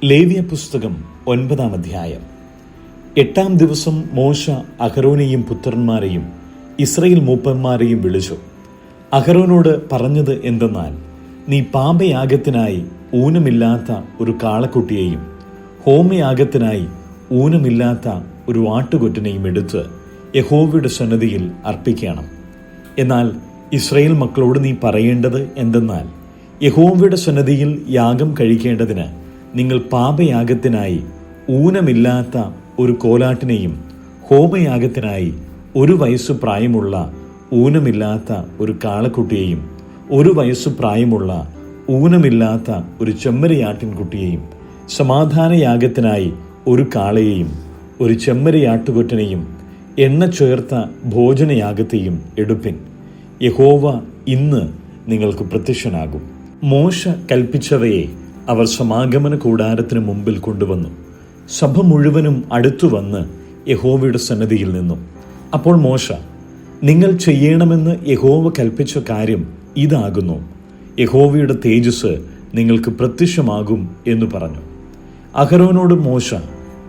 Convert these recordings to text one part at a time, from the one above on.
ലേവ്യ പുസ്തകം 9-ാം അധ്യായം. 8-ാം ദിവസം മോശ അഹരോനെയും പുത്രന്മാരെയും ഇസ്രായേൽ മൂപ്പന്മാരെയും വിളിച്ചു. അഹരോനോട് പറഞ്ഞത് എന്തെന്നാൽ, നീ പാപയാഗത്തിനായി ഊനമില്ലാത്ത ഒരു കാളക്കുട്ടിയെയും ഹോമയാഗത്തിനായി ഊനമില്ലാത്ത ഒരു ആട്ടുകൊറ്റനെയും എടുത്ത് യഹോവയുടെ സന്നിധിയിൽ അർപ്പിക്കണം. എന്നാൽ ഇസ്രായേൽ മക്കളോട് നീ പറയേണ്ടത് എന്തെന്നാൽ, യഹോവയുടെ സന്നിധിയിൽ യാഗം കഴിക്കേണ്ടതിന് നിങ്ങൾ പാപയാഗത്തിനായി ഊനമില്ലാത്ത ഒരു കോലാട്ടിനെയും ഹോമയാഗത്തിനായി 1 വയസ്സു പ്രായമുള്ള ഊനമില്ലാത്ത ഒരു കാളക്കുട്ടിയെയും 1 വയസ്സു പ്രായമുള്ള ഊനമില്ലാത്ത ഒരു ചെമ്മരിയാട്ടിൻകുട്ടിയെയും സമാധാനയാഗത്തിനായി 1 കാളയെയും 1 ചെമ്മരിയാട്ടുകൊറ്റനെയും എണ്ണ ചേർത്ത ഭോജനയാഗത്തെയും എടുപ്പിൻ. യഹോവ ഇന്ന് നിങ്ങൾക്ക് പ്രത്യക്ഷനാകും. മോശ കൽപ്പിച്ചവയെ അവർ സമാഗമന കൂടാരത്തിന് മുമ്പിൽ കൊണ്ടുവന്നു. സഭ മുഴുവനും അടുത്തു വന്ന് യഹോവയുടെ സന്നിധിയിൽ നിന്നു. അപ്പോൾ മോശ, നിങ്ങൾ ചെയ്യണമെന്ന് യഹോവ കൽപ്പിച്ച കാര്യം ഇതാകുന്നു. യഹോവയുടെ തേജസ് നിങ്ങൾക്ക് പ്രത്യക്ഷമാകും എന്ന് പറഞ്ഞു. അഹരോനോട് മോശ,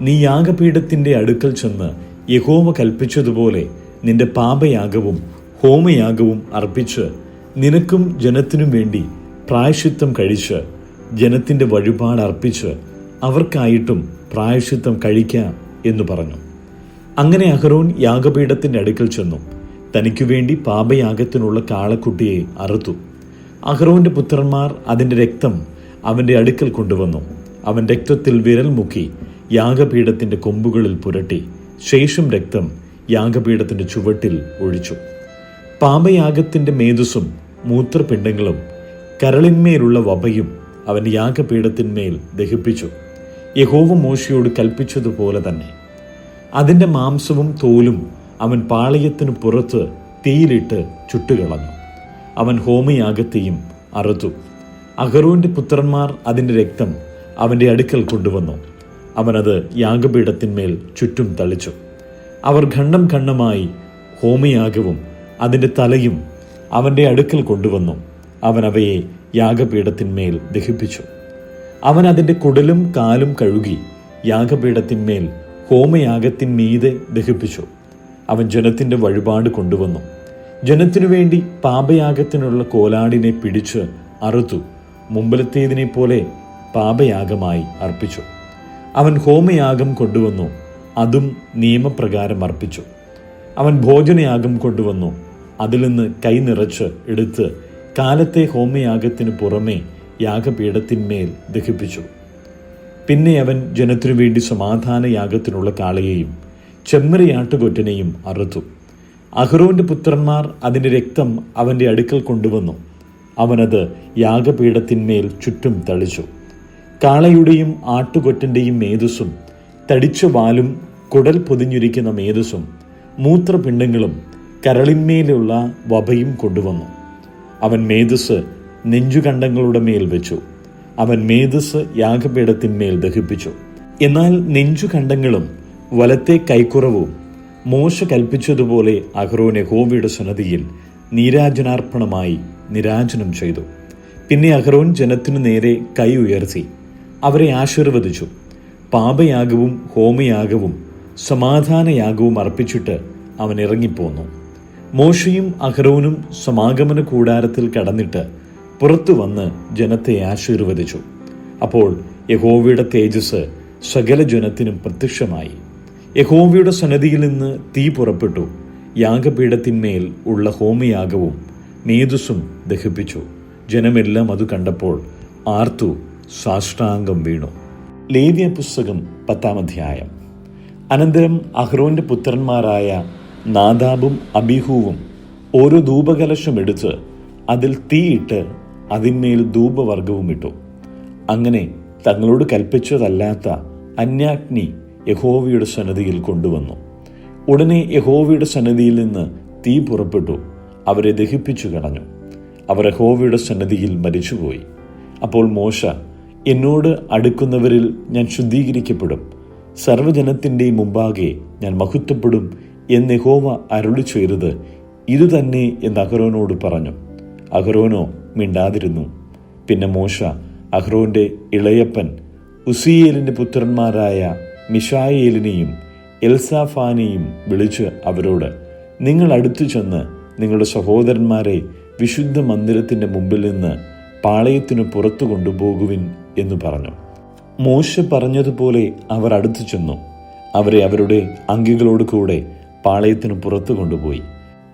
നീ യാഗപീഠത്തിന്റെ അടുക്കൽ ചെന്ന് യഹോവ കൽപ്പിച്ചതുപോലെ നിന്റെ പാപയാഗവും ഹോമയാഗവും അർപ്പിച്ച് നിനക്കും ജനത്തിനും വേണ്ടി പ്രായശ്ചിത്തം കഴിച്ച് ജനത്തിന്റെ വഴിപാട് അർപ്പിച്ച് അവർക്കായിട്ടും പ്രായശ്ചിത്തം കഴിക്കാം എന്ന് പറഞ്ഞു. അങ്ങനെ അഹരോൻ യാഗപീഠത്തിന്റെ അടുക്കൽ ചെന്നു തനിക്കു വേണ്ടി പാപയാഗത്തിനുള്ള കാളക്കുട്ടിയെ അറുത്തു. അഹരോന്റെ പുത്രന്മാർ അതിന്റെ രക്തം അവന്റെ അടുക്കൽ കൊണ്ടുവന്നു. അവൻ രക്തത്തിൽ വിരൽ മുക്കി യാഗപീഠത്തിന്റെ കൊമ്പുകളിൽ പുരട്ടി ശേഷം രക്തം യാഗപീഠത്തിന്റെ ചുവട്ടിൽ ഒഴിച്ചു. പാപയാഗത്തിന്റെ മേധസ്സും മൂത്രപിണ്ഡങ്ങളും കരളിന്മേലുള്ള വപയും അവൻ യാഗപീഠത്തിന്മേൽ ദഹിപ്പിച്ചു, യഹോവ മോശയോട് കൽപ്പിച്ചതുപോലെ തന്നെ. അതിന്റെ മാംസവും തോലും അവൻ പാളയത്തിനു പുറത്ത് തീയിലിട്ട് ചുട്ടുകളഞ്ഞു. അവൻ ഹോമയാഗത്തെയും അറുത്തു. അഹരോന്റെ പുത്രന്മാർ അതിന്റെ രക്തം അവന്റെ അടുക്കൽ കൊണ്ടുവന്നു. അവനത് യാഗപീഠത്തിന്മേൽ ചുറ്റും തളിച്ചു. അവർ ഖണ്ഡം ഖണ്ഡമായി ഹോമയാഗവും അതിന്റെ തലയും അവന്റെ അടുക്കൽ കൊണ്ടുവന്നു. അവൻ അവയെ യാഗപീഠത്തിന്മേൽ ദഹിപ്പിച്ചു. അവൻ അതിന്റെ കുടലും കാലും കഴുകി യാഗപീഠത്തിന്മേൽ ഹോമയാഗത്തിന്മീതെ ദഹിപ്പിച്ചു. അവൻ ജനത്തിന്റെ വഴിപാട് കൊണ്ടുവന്നു. ജനത്തിനു വേണ്ടി പാപയാഗത്തിനുള്ള കോലാടിനെ പിടിച്ച് അറുത്തു മുമ്പിലത്തേതിനെ പോലെ പാപയാഗമായി അർപ്പിച്ചു. അവൻ ഹോമയാഗം കൊണ്ടുവന്നു, അതും നിയമപ്രകാരം അർപ്പിച്ചു. അവൻ ഭോജനയാഗം കൊണ്ടുവന്നു, അതിൽ നിന്ന് കൈ നിറച്ച് എടുത്ത് കാലത്തെ ഹോമയാഗത്തിനു പുറമെ യാഗപീഠത്തിന്മേൽ ദഹിപ്പിച്ചു. പിന്നെ അവൻ ജനത്തിനു വേണ്ടി സമാധാനയാഗത്തിനുള്ള കാളയെയും ചെമ്മരിയാട്ടുകൊറ്റനെയും അറുത്തു. അഹരോന്റെ പുത്രന്മാർ അതിന്റെ രക്തം അവന്റെ അടുക്കൽ കൊണ്ടുവന്നു. അവനത് യാഗപീഠത്തിന്മേൽ ചുറ്റും തളിച്ചു. കാളയുടെയും ആട്ടുകൊറ്റന്റെയും മേധസ്സും തടിച്ച വാലും കുടൽ പൊതിഞ്ഞിരിക്കുന്ന മേധസ്സും മൂത്രപിണ്ഡങ്ങളും കരളിന്മേലുള്ള വപയും കൊണ്ടുവന്നു. അവൻ മേധസ് നെഞ്ചുകണ്ടങ്ങളുടെ മേൽ വെച്ചു. അവൻ മേധസ് യാഗപീഠത്തിന്മേൽ ദഹിപ്പിച്ചു. എന്നാൽ നെഞ്ചുകണ്ടങ്ങളും വലത്തെ കൈക്കുറവും മോശ കൽപ്പിച്ചതുപോലെ അഹരോൻ യഹോവയുടെ സന്നിധിയിൽ നീരാജനാർപ്പണമായി നിരാജനം ചെയ്തു. പിന്നെ അഹരോൻ ജനത്തിനു നേരെ കൈ ഉയർത്തി അവരെ ആശീർവദിച്ചു. പാപയാഗവും ഹോമയാഗവും സമാധാനയാഗവും അർപ്പിച്ചിട്ട് അവൻ ഇറങ്ങിപ്പോന്നു. മോശയും അഹരോനും സമാഗമന കൂടാരത്തിൽ കടന്നിട്ട് പുറത്തു വന്ന് ജനത്തെ ആശീർവദിച്ചു. അപ്പോൾ യഹോവയുടെ തേജസ് സകല ജനത്തിനും പ്രത്യക്ഷമായി. യഹോവയുടെ സന്നിധിയിൽ നിന്ന് തീ പുറപ്പെട്ടു യാഗപീഠത്തിന്മേൽ ഉള്ള ഹോമയാഗവും മേധസ്സും ദഹിപ്പിച്ചു. ജനമെല്ലാം അത് കണ്ടപ്പോൾ ആർത്തു സാഷ്ടാംഗം വീണു. ലേവ്യ പുസ്തകം 10-ാം അധ്യായം. അനന്തരം അഹ്റോന്റെ പുത്രന്മാരായ നാദാബും അബീഹൂവും ഓരോ ധൂപകലശം എടുത്ത് അതിൽ തീയിട്ട് അതിന്മേൽ ധൂപവർഗവും ഇട്ടു. അങ്ങനെ തങ്ങളോട് കൽപ്പിച്ചതല്ലാത്ത അന്യാഗ്നി യഹോവയുടെ സന്നിധിയിൽ കൊണ്ടുവന്നു. ഉടനെ യഹോവയുടെ സന്നിധിയിൽ നിന്ന് തീ പുറപ്പെട്ടു അവരെ ദഹിപ്പിച്ചു കളഞ്ഞു. അവർ യഹോവയുടെ സന്നിധിയിൽ മരിച്ചുപോയി. അപ്പോൾ മോശ, എന്നോട് അടുക്കുന്നവരിൽ ഞാൻ ശുദ്ധീകരിക്കപ്പെടും, സർവ്വജനത്തിൻ്റെയും മുമ്പാകെ ഞാൻ മഹത്വപ്പെടും എന്ന് യഹോവ അരുളി ചെയ്തത് ഇതുതന്നെ എന്ന് അഹരോനോട് പറഞ്ഞു. അഹരോനോ മിണ്ടാതിരുന്നു. പിന്നെ മോശ അഹ്റോന്റെ ഇളയപ്പൻ ഉസിയേലിൻ്റെ പുത്രന്മാരായ മിഷായേലിനെയും എൽസാഫാനെയും വിളിച്ച് അവരോട്, നിങ്ങൾ അടുത്തു ചെന്ന് നിങ്ങളുടെ സഹോദരന്മാരെ വിശുദ്ധ മന്ദിരത്തിൻ്റെ മുമ്പിൽ നിന്ന് പാളയത്തിനു പുറത്തു കൊണ്ടുപോകുവിൻ എന്ന് പറഞ്ഞു. മോശ പറഞ്ഞതുപോലെ അവർ അടുത്തു ചെന്നു. അവരെ അവരുടെ അങ്കികളോട് കൂടെ പാളയത്തിനു പുറത്തു കൊണ്ടുപോയി.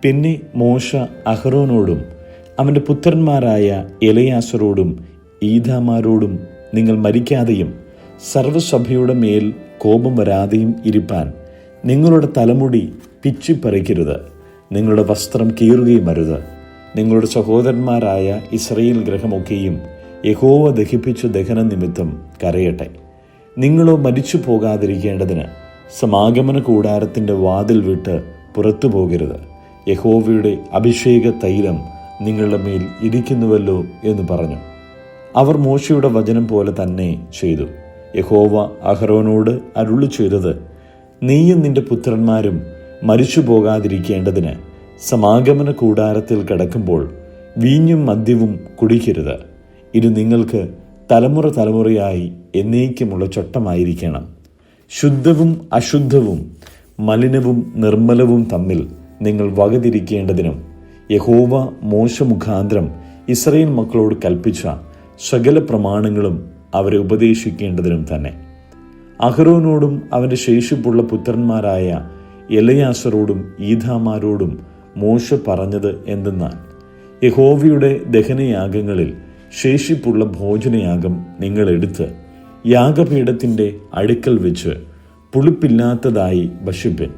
പിന്നെ മോശ അഹ്റോനോടും അവൻ്റെ പുത്രന്മാരായ എലയാസരോടും ഈഥാമാരോടും, നിങ്ങൾ മരിക്കാതെയും സർവ്വസഭയുടെ മേൽ കോപം വരാതെയും ഇരിപ്പാൻ നിങ്ങളുടെ തലമുടി പിച്ചിപ്പറിക്കരുത്, നിങ്ങളുടെ വസ്ത്രം കീറുകയും അരുത്. നിങ്ങളുടെ സഹോദരന്മാരായ ഇസ്രായേൽ ഗൃഹമൊക്കെയും യഹോവ ദഹിപ്പിച്ച ദഹന നിമിത്തം കരയട്ടെ. നിങ്ങളോ മരിച്ചു പോകാതിരിക്കേണ്ടതിന് സമാഗമന കൂടാരത്തിൻ്റെ വാതിൽ വിട്ട് പുറത്തു പോകരുത്. യഹോവയുടെ അഭിഷേക തൈലം നിങ്ങളുടെ മേൽ ഇരിക്കുന്നുവല്ലോ എന്ന് പറഞ്ഞു. അവർ മോശയുടെ വചനം പോലെ തന്നെ ചെയ്തു. യഹോവ അഹ്റോനോട് അരുളി ചെയ്തത്, നീയും നിന്റെ പുത്രന്മാരും മരിച്ചു പോകാതിരിക്കേണ്ടതിന് സമാഗമന കൂടാരത്തിൽ കിടക്കുമ്പോൾ വീഞ്ഞും മദ്യവും കുടിക്കരുത്. ഇത് നിങ്ങൾക്ക് തലമുറ തലമുറയായി എന്നേക്കുമുള്ള ചട്ടമായിരിക്കണം. ശുദ്ധവും അശുദ്ധവും മലിനവും നിർമ്മലവും തമ്മിൽ നിങ്ങൾ വകതിരിക്കേണ്ടതിനും യഹോവ മോശ മുഖാന്തരം ഇസ്രായേൽ മക്കളോട് കൽപ്പിച്ച സകല പ്രമാണങ്ങളും അവരെ ഉപദേശിക്കേണ്ടതിനും തന്നെ. അഹ്റോനോടും അവൻ്റെ ശേഷിപ്പുള്ള പുത്രന്മാരായ എലയാസരോടും ഈഥാമാരോടും മോശ പറഞ്ഞത് എന്തെന്നാൽ, യഹോവയുടെ ദഹനയാഗങ്ങളിൽ ശേഷിപ്പുള്ള ഭോജനയാഗം നിങ്ങൾ എടുത്ത് യാഗപീഠത്തിൻ്റെ അടുക്കൽ വെച്ച് പുളിപ്പില്ലാത്തതായി ഭക്ഷിപ്പിൻ.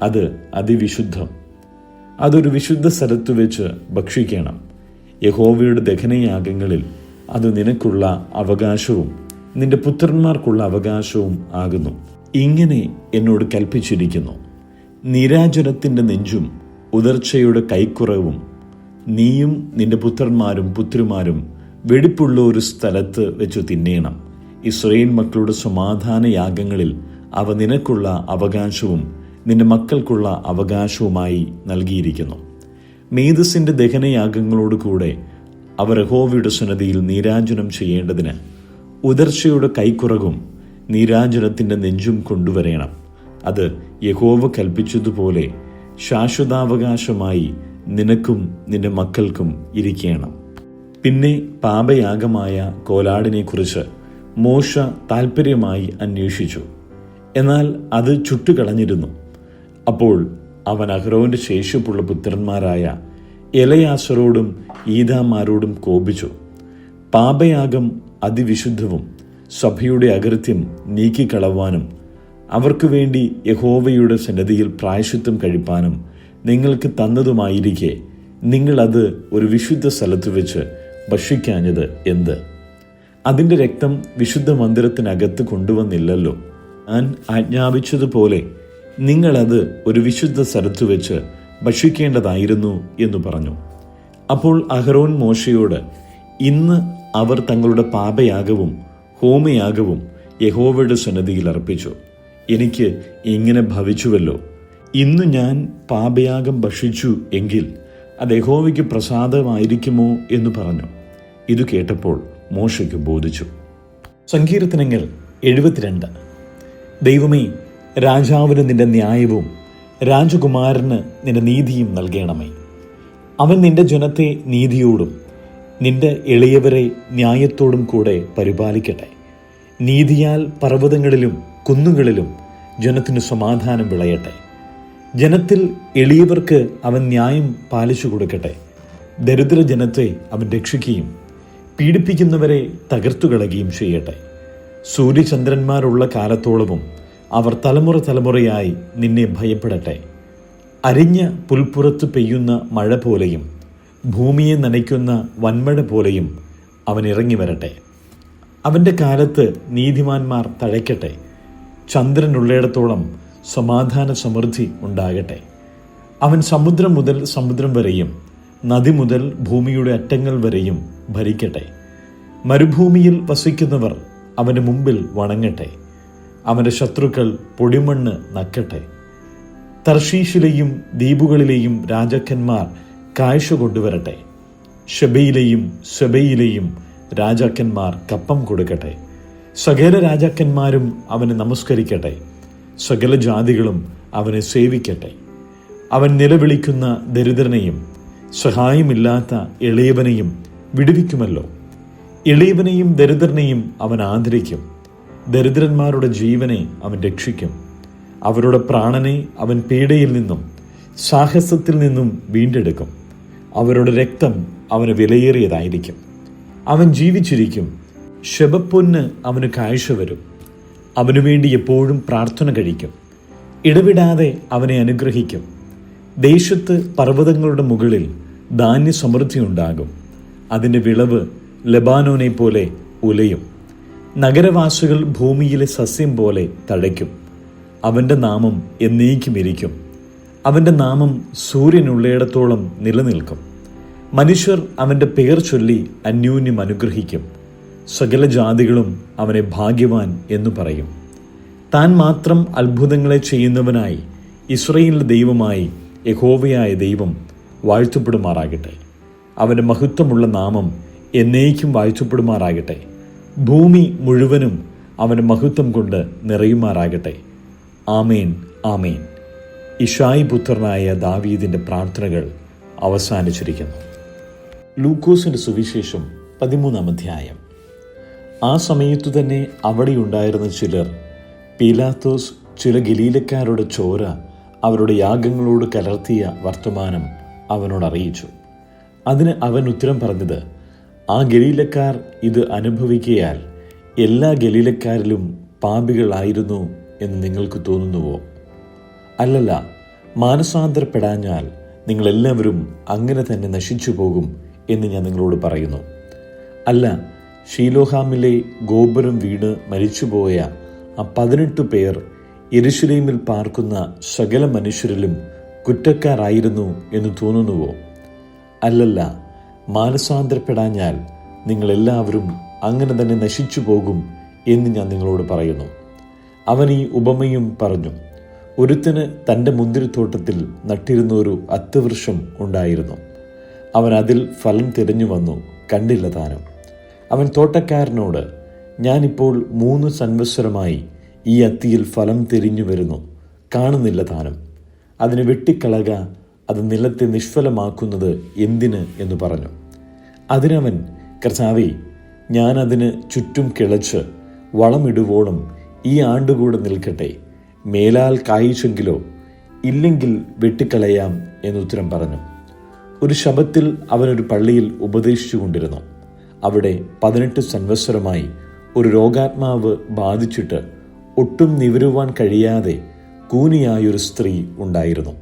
അത് അതിവിശുദ്ധം. അതൊരു വിശുദ്ധ സ്ഥലത്ത് വെച്ച് ഭക്ഷിക്കണം. യഹോവയുടെ ദഹനയാഗങ്ങളിൽ അത് നിനക്കുള്ള അവകാശവും നിന്റെ പുത്രന്മാർക്കുള്ള അവകാശവും ആകുന്നു. ഇങ്ങനെ എന്നോട് കൽപ്പിച്ചിരിക്കുന്നു, നീരാജനത്തിൻ്റെ നെഞ്ചും ഉദർച്ചയുടെ കൈക്കുറവും നീയും നിന്റെ പുത്രന്മാരും പുത്രിമാരും വെടിപ്പുള്ള ഒരു സ്ഥലത്ത് വെച്ചു തിന്നേണം. ഇസ്രായേൽ മക്കളുടെ സമാധാന യാഗങ്ങളിൽ അവ നിനക്കുള്ള അവകാശവും നിന്റെ മക്കൾക്കുള്ള അവകാശവുമായി നൽകിയിരിക്കുന്നു. മേധസ്സിൻ്റെ ദഹനയാഗങ്ങളോടുകൂടെ അവർ യഹോവയുടെ സന്നിധിയിൽ നീരാജനം ചെയ്യേണ്ടതിന് ഉദർച്ചയുടെ കൈക്കുറകും നീരാജനത്തിൻ്റെ നെഞ്ചും കൊണ്ടുവരേണം. അത് യഹോവ കൽപ്പിച്ചതുപോലെ ശാശ്വതാവകാശമായി നിനക്കും നിന്റെ മക്കൾക്കും ഇരിക്കണം. പിന്നെ പാപയാഗമായ കോലാടിനെക്കുറിച്ച് മോശ താൽപ്പര്യമായി അന്വേഷിച്ചു. എന്നാൽ അത് ചുട്ടുകളഞ്ഞിരുന്നു. അപ്പോൾ അവൻ അഹ്റോന്റെ ശേഷിപ്പുള്ള പുത്രന്മാരായ എലയാസരോടും ഈഥാമാരോടും കോപിച്ചു. പാപയാഗം അതിവിശുദ്ധവും സഭയുടെ അകൃത്യം നീക്കിക്കളവാനും അവർക്ക് വേണ്ടി യഹോവയുടെ സന്നിധിയിൽ പ്രായശ്ചിത്തം കഴിപ്പാനും നിങ്ങൾക്ക് തന്നതുമായിരിക്കെ നിങ്ങളത് ഒരു വിശുദ്ധ സ്ഥലത്ത് വെച്ച് ഭക്ഷിക്കാഞ്ഞത് എന്ത്? അതിൻ്റെ രക്തം വിശുദ്ധ മന്ദിരത്തിനകത്ത് കൊണ്ടുവന്നില്ലല്ലോ. ഞാൻ ആജ്ഞാപിച്ചതുപോലെ നിങ്ങളത് ഒരു വിശുദ്ധ സ്ഥലത്ത് വെച്ച് ഭക്ഷിക്കേണ്ടതായിരുന്നു എന്ന് പറഞ്ഞു. അപ്പോൾ അഹ്റോൻ മോശയോട്, ഇന്ന് അവർ തങ്ങളുടെ പാപയാഗവും ഹോമയാഗവും യഹോവയുടെ സന്നിധിയിൽ അർപ്പിച്ചു. എനിക്ക് ഇങ്ങനെ ഭവിച്ചുവല്ലോ. ഇന്ന് ഞാൻ പാപയാഗം ഭക്ഷിച്ചു എങ്കിൽ അത് യഹോവയ്ക്ക് പ്രസാദമായിരിക്കുമോ എന്ന് പറഞ്ഞു. ഇത് കേട്ടപ്പോൾ മോശയ്ക്ക് ബോധിച്ചു. സങ്കീർത്തനങ്ങൾ 72. ദൈവമേ, രാജാവിന് നിന്റെ ന്യായവും രാജകുമാരന് നിന്റെ നീതിയും നൽകണമേ. അവൻ നിന്റെ ജനത്തെ നീതിയോടും നിന്റെ എളിയവരെ ന്യായത്തോടും കൂടെ പരിപാലിക്കട്ടെ. നീതിയാൽ പർവ്വതങ്ങളിലും കുന്നുകളിലും ജനത്തിന് സമാധാനം വിളയട്ടെ. ജനത്തിൽ എളിയവർക്ക് അവൻ ന്യായം പാലിച്ചു കൊടുക്കട്ടെ. ദരിദ്ര ജനത്തെ അവൻ രക്ഷിക്കുകയും പീഡിപ്പിക്കുന്നവരെ തകർത്തുകളയുകയും ചെയ്യട്ടെ. സൂര്യചന്ദ്രന്മാരുള്ള കാലത്തോളവും അവർ തലമുറ തലമുറയായി നിന്നെ ഭയപ്പെടട്ടെ. അരിഞ്ഞ പുൽപ്പുറത്ത് പെയ്യുന്ന മഴ പോലെയും ഭൂമിയെ നനയ്ക്കുന്ന വൻമഴ പോലെയും അവൻ ഇറങ്ങി വരട്ടെ. അവൻ്റെ കാലത്ത് നീതിമാന്മാർ തഴയ്ക്കട്ടെ. ചന്ദ്രനുള്ളിടത്തോളം സമാധാന സമൃദ്ധി ഉണ്ടാകട്ടെ. അവൻ സമുദ്രം മുതൽ സമുദ്രം വരെയും നദി മുതൽ ഭൂമിയുടെ അറ്റങ്ങൾ വരെയും ഭരിക്കട്ടെ. മരുഭൂമിയിൽ വസിക്കുന്നവർ അവൻ്റെ മുമ്പിൽ വണങ്ങട്ടെ. അവൻ്റെ ശത്രുക്കൾ പൊടിമണ്ണ് നക്കട്ടെ. തർശീശിലെയും ദ്വീപുകളിലെയും രാജാക്കന്മാർ കാഴ്ച കൊണ്ടുവരട്ടെ. ഷെബയിലെയും സെബയിലെയും രാജാക്കന്മാർ കപ്പം കൊടുക്കട്ടെ. സകല രാജാക്കന്മാരും അവനെ നമസ്കരിക്കട്ടെ, സകല ജാതികളും അവനെ സേവിക്കട്ടെ. അവൻ നിലവിളിക്കുന്ന ദരിദ്രനെയും സഹായമില്ലാത്ത എളിയവനെയും വിടുവിക്കുമല്ലോ. എളിയവനെയും ദരിദ്രനെയും അവൻ ആദരിക്കും. ദരിദ്രന്മാരുടെ ജീവനെ അവൻ രക്ഷിക്കും. അവരുടെ പ്രാണനെ അവൻ പീഡയിൽ നിന്നും സാഹസത്തിൽ നിന്നും വീണ്ടെടുക്കും. അവരുടെ രക്തം അവന് വിലയേറിയതായിരിക്കും. അവൻ ജീവിച്ചിരിക്കും. ശെബപ്പൊന്ന് അവന് കാഴ്ച വരും. അവനു വേണ്ടി എപ്പോഴും പ്രാർത്ഥന കഴിക്കും. ഇടവിടാതെ അവനെ അനുഗ്രഹിക്കും. ദേശത്ത് പർവ്വതങ്ങളുടെ മുകളിൽ ധാന്യസമൃദ്ധി ഉണ്ടാകും. അതിൻ്റെ വിളവ് ലബാനോനെ പോലെ ഉലയും. നഗരവാസികൾ ഭൂമിയിലെ സസ്യം പോലെ തഴയ്ക്കും. അവൻ്റെ നാമം എന്നേക്കുമിരിക്കും. അവൻ്റെ നാമം സൂര്യനുള്ളയിടത്തോളം നിലനിൽക്കും. മനുഷ്യർ അവൻ്റെ പേർ ചൊല്ലി അന്യോന്യം അനുഗ്രഹിക്കും. സകല ജാതികളും അവനെ ഭാഗ്യവാൻ എന്നു പറയും. താൻ മാത്രം അത്ഭുതങ്ങളെ ചെയ്യുന്നവനായി ഇസ്രായേലിന്റെ ദൈവമായി യഹോവയായ ദൈവം വാഴ്ത്തപ്പെടുമാറാകട്ടെ. അവൻ്റെ മഹത്വമുള്ള നാമം എന്നേക്കും വാഴ്ത്തപ്പെടുമാറാകട്ടെ. ഭൂമി മുഴുവനും അവൻ്റെ മഹത്വം കൊണ്ട് നിറയുമാറാകട്ടെ. ആമേൻ, ആമേൻ. ഇശായി പുത്രനായ ദാവീദിൻ്റെ പ്രാർത്ഥനകൾ അവസാനിച്ചിരിക്കുന്നു. ലൂക്കോസിൻ്റെ സുവിശേഷം 13-ാം അധ്യായം. ആ സമയത്തു തന്നെ അവിടെയുണ്ടായിരുന്ന ചിലർ പീലാത്തോസ് ചില ഗലീലക്കാരുടെ ചോര അവരുടെ യാഗങ്ങളോട് കലർത്തിയ വർത്തമാനം അവനോട് അറിയിച്ചു. അതിന് അവൻ ഉത്തരം പറഞ്ഞത്, ആ ഗലീലക്കാർ ഇത് അനുഭവിക്കയാൽ എല്ലാ ഗലീലക്കാരിലും പാപികളായിരുന്നു എന്ന് നിങ്ങൾക്ക് തോന്നുന്നുവോ? അല്ലല്ല, മാനസാന്തരപ്പെടാഞ്ഞാൽ നിങ്ങളെല്ലാവരും അങ്ങനെ തന്നെ നശിച്ചു പോകും എന്ന് ഞാൻ നിങ്ങളോട് പറയുന്നു. അല്ല, ഷീലോഹാമിലെ ഗോപുരം വീണ് മരിച്ചുപോയ ആ 18 പേർ യെരൂശലേമിൽ പാർക്കുന്ന സകല മനുഷ്യരിലും കുറ്റക്കാരായിരുന്നു എന്ന് തോന്നുന്നുവോ? അല്ലല്ല, മാനസാന്തരപ്പെടാഞ്ഞാൽ നിങ്ങളെല്ലാവരും അങ്ങനെ തന്നെ നശിച്ചു പോകും എന്ന് ഞാൻ നിങ്ങളോട് പറയുന്നു. അവൻ ഈ ഉപമയും പറഞ്ഞു. ഒരുത്തന് തൻ്റെ മുന്തിരിത്തോട്ടത്തിൽ നട്ടിരുന്ന ഒരു അത്തിവൃക്ഷം ഉണ്ടായിരുന്നു. അവൻ അതിൽ ഫലം തിരഞ്ഞു വന്നു, കണ്ടില്ല താനും. അവൻ തോട്ടക്കാരനോട്, ഞാനിപ്പോൾ 3 സംവത്സരമായി ഈ അത്തിയിൽ ഫലം തിരിഞ്ഞു വരുന്നു, കാണുന്നില്ല താനും. അതിനെ വെട്ടിക്കളക, അത് നിലത്തെ നിഷ്ഫലമാക്കുന്നത് എന്തിന് എന്ന് പറഞ്ഞു. അതിനവൻ, കർത്താവേ, ഞാനതിന് ചുറ്റും കിളച്ച് വളമിടുവോളം ഈ ആണ്ടുകൂടെ നിൽക്കട്ടെ, മേലാൽ കായ്ച്ചെങ്കിലോ, ഇല്ലെങ്കിൽ വെട്ടിക്കളയാം എന്നുത്തരം പറഞ്ഞു. ഒരു ശബ്ബത്തിൽ അവനൊരു പള്ളിയിൽ ഉപദേശിച്ചു കൊണ്ടിരുന്നു. അവിടെ 18 സംവത്സരമായി ഒരു രോഗാത്മാവ് ബാധിച്ചിട്ട് ഒട്ടും നിവരുവാൻ കഴിയാതെ കൂനിയായൊരു സ്ത്രീ ഉണ്ടായിരുന്നു.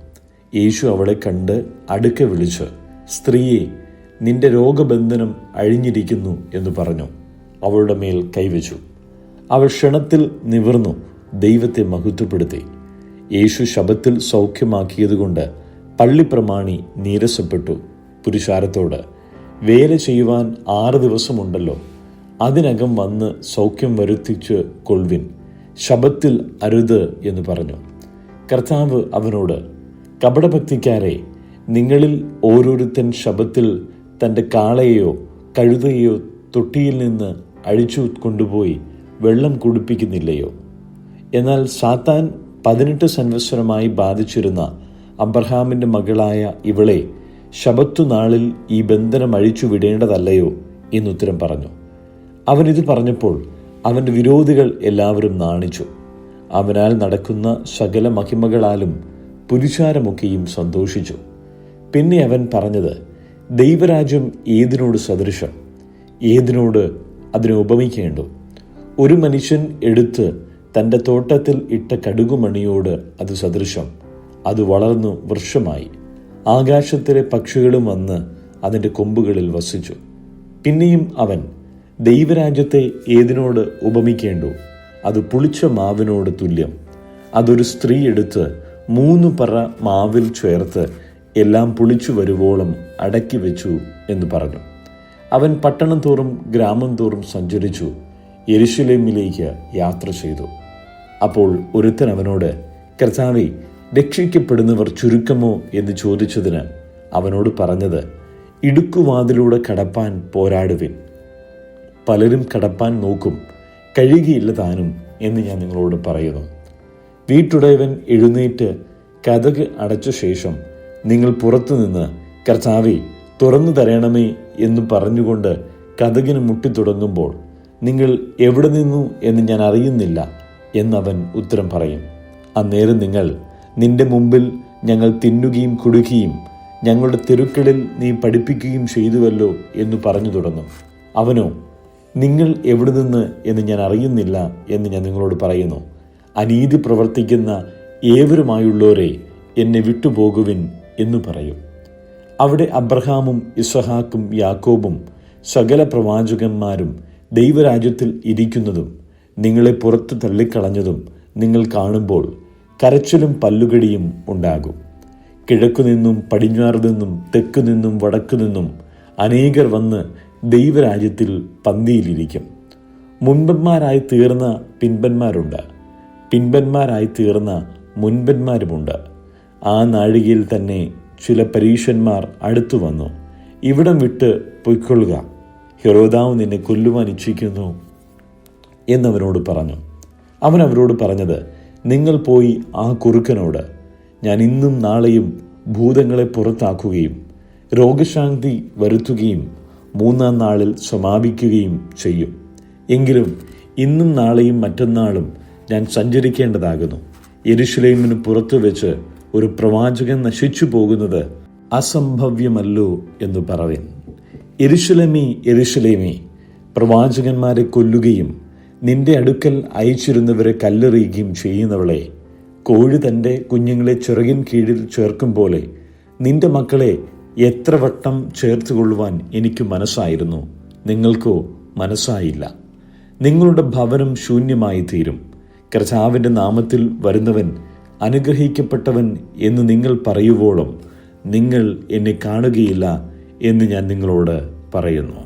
യേശു അവളെ കണ്ട് അടുക്കെ വിളിച്ച്, സ്ത്രീയെ, നിന്റെ രോഗബന്ധനം അഴിഞ്ഞിരിക്കുന്നു എന്ന് പറഞ്ഞു. അവളുടെ മേൽ കൈവച്ചു. അവൾ ക്ഷണത്തിൽ നിവർന്നു ദൈവത്തെ മഹത്വപ്പെടുത്തി. യേശു ശബ്ബത്തിൽ സൗഖ്യമാക്കിയതുകൊണ്ട് പള്ളിപ്രമാണി നീരസപ്പെട്ടു. പുരുഷാരത്തോട്, വേല ചെയ്യുവാൻ 6 ദിവസമുണ്ടല്ലോ, അതിനകം വന്ന് സൗഖ്യം വരുത്തിച്ച് കൊൾവിൻ, ശബ്ബത്തിൽ അരുത് എന്ന് പറഞ്ഞു. കർത്താവ് അവനോട്, കപടഭക്തിക്കാരെ, നിങ്ങളിൽ ഓരോരുത്തൻ ശബ്ബത്തിൽ തൻ്റെ കാളയെയോ കഴുതയെയോ തൊട്ടിയിൽ നിന്ന് അഴിച്ചു കൊണ്ടുപോയി വെള്ളം കുടിപ്പിക്കുന്നില്ലയോ? എന്നാൽ സാത്താൻ 18 സംവത്സരമായി ബാധിച്ചിരുന്ന അബ്രഹാമിൻ്റെ മകളായ ഇവളെ ശബ്ബത്തു നാളിൽ ഈ ബന്ധനം അഴിച്ചു വിടേണ്ടതല്ലയോ എന്നുത്തരം പറഞ്ഞു. അവനിത് പറഞ്ഞപ്പോൾ അവൻ്റെ വിരോധികൾ എല്ലാവരും നാണിച്ചു. അവനാൽ നടക്കുന്ന സകല മഹിമകളാലും പുരുഷാരമൊക്കെയും സന്തോഷിച്ചു. പിന്നെ അവൻ പറഞ്ഞത്, ദൈവരാജ്യം ഏതിനോട് സദൃശം? ഏതിനോട് അതിനെ ഉപമിക്കേണ്ടു? ഒരു മനുഷ്യൻ എടുത്ത് തൻ്റെ തോട്ടത്തിൽ ഇട്ട കടുകുമണിയോട് അത് സദൃശം. അത് വളർന്നു വൃക്ഷമായി. ആകാശത്തിലെ പക്ഷികളും വന്ന് അതിൻ്റെ കൊമ്പുകളിൽ വസിച്ചു. പിന്നെയും അവൻ, ദൈവരാജ്യത്തെ ഏതിനോട് ഉപമിക്കേണ്ടു? അത് പുളിച്ച മാവിനോട് തുല്യം. അതൊരു സ്ത്രീ എടുത്ത് 3 പറ മാവിൽ ചേർത്ത് എല്ലാം പുളിച്ചു വരുവോളം അടക്കി വെച്ചു എന്ന് പറഞ്ഞു. അവൻ പട്ടണം തോറും ഗ്രാമം തോറും സഞ്ചരിച്ചു യെരൂശലേമിലേക്ക് യാത്ര ചെയ്തു. അപ്പോൾ ഒരുത്തൻ അവനോട്, കർത്താവേ, രക്ഷിക്കപ്പെടുന്നവർ ചുരുക്കമോ എന്ന് ചോദിച്ചതിന് അവനോട് പറഞ്ഞത്, ഇടുക്കുവാതിലൂടെ കടപ്പാൻ പോരാടുവിൻ. പലരും കടപ്പാൻ നോക്കും, കഴിയുകയില്ല താനും എന്ന് ഞാൻ നിങ്ങളോട് പറയുന്നു. വീട്ടുടയവൻ എഴുന്നേറ്റ് കതക് അടച്ച ശേഷം നിങ്ങൾ പുറത്തുനിന്ന് കർത്താവേ തുറന്നു തരണമേ എന്ന് പറഞ്ഞുകൊണ്ട് കതകിന് മുട്ടിത്തുടങ്ങുമ്പോൾ നിങ്ങൾ എവിടെ നിന്നു എന്ന് ഞാൻ അറിയുന്നില്ല എന്നവൻ ഉത്തരം പറയും. അന്നേരം നിങ്ങൾ നിന്റെ മുമ്പിൽ ഞങ്ങൾ തിന്നുകയും കുടിക്കുകയും ഞങ്ങളുടെ തെരുക്കളിൽ നീ പഠിപ്പിക്കുകയും ചെയ്തുവല്ലോ എന്ന് പറഞ്ഞു തുടങ്ങും. അവനോ നിങ്ങൾ എവിടെ നിന്ന് എന്ന് ഞാൻ അറിയുന്നില്ല എന്ന് ഞാൻ നിങ്ങളോട് പറയുന്നു. അനീതി പ്രവർത്തിക്കുന്ന ഏവരുമായുള്ളവരെ എന്നെ വിട്ടുപോകുവിൻ എന്ന് പറയും. അവിടെ അബ്രഹാമും ഇസ്ഹാക്കും യാക്കോബും സകല പ്രവാചകന്മാരും ദൈവരാജ്യത്തിൽ ഇരിക്കുന്നതും നിങ്ങളെ പുറത്ത് തള്ളിക്കളഞ്ഞതും നിങ്ങൾ കാണുമ്പോൾ കരച്ചിലും പല്ലുകടിയും ഉണ്ടാകും. കിഴക്കുനിന്നും പടിഞ്ഞാറ് നിന്നും തെക്കു നിന്നും വടക്കു നിന്നും അനേകർ വന്ന് ദൈവരാജ്യത്തിൽ പന്തിയിലിരിക്കും. മുൻപന്മാരായി തീർന്ന പിൻപന്മാരുണ്ട്, പിൻപന്മാരായി തീർന്ന മുൻപന്മാരുമുണ്ട്. ആ നാഴികയിൽ തന്നെ ചില പരീശന്മാർ അടുത്തു വന്നു, ഇവിടം വിട്ട് പൊയ്ക്കൊള്ളുക, ഹെരോദാവ് നിന്നെ കൊല്ലുവാൻ ഇച്ഛിക്കുന്നു എന്നവരോട് പറഞ്ഞു. അവൻ അവരോട് പറഞ്ഞത്, നിങ്ങൾ പോയി ആ കുറുക്കനോട് ഞാൻ ഇന്നും നാളെയും ഭൂതങ്ങളെ പുറത്താക്കുകയും രോഗശാന്തി വരുത്തുകയും 3-ാം നാളിൽ സമാപിക്കുകയും ചെയ്യും. എങ്കിലും ഇന്നും നാളെയും മറ്റന്നാളും ഞാൻ സഞ്ചരിക്കേണ്ടതാകുന്നു. യെരൂശലേമിന് പുറത്തു വെച്ച് ഒരു പ്രവാചകൻ നശിച്ചു പോകുന്നത് അസംഭവ്യമല്ലോ എന്ന് പറവിൻ. യെരൂശലേമേ, യെരൂശലേമേ, പ്രവാചകന്മാരെ കൊല്ലുകയും നിന്റെ അടുക്കൽ അയച്ചിരുന്നവരെ കല്ലെറിയുകയും ചെയ്യുന്നവളെ, കോഴി തൻ്റെ കുഞ്ഞുങ്ങളെ ചിറകിൻ കീഴിൽ ചേർക്കും പോലെ നിന്റെ മക്കളെ എത്ര വട്ടം ചേർത്തുകൊള്ളുവാൻ എനിക്ക് മനസ്സായിരുന്നു, നിങ്ങൾക്കോ മനസ്സായില്ല. നിങ്ങളുടെ ഭവനം ശൂന്യമായി തീരും. കർത്താവിൻ്റെ നാമത്തിൽ വരുന്നവൻ അനുഗ്രഹിക്കപ്പെട്ടവൻ എന്ന് നിങ്ങൾ പറയുവോളം നിങ്ങൾ എന്നെ കാണുകയില്ല എന്ന് ഞാൻ നിങ്ങളോട് പറയുന്നു.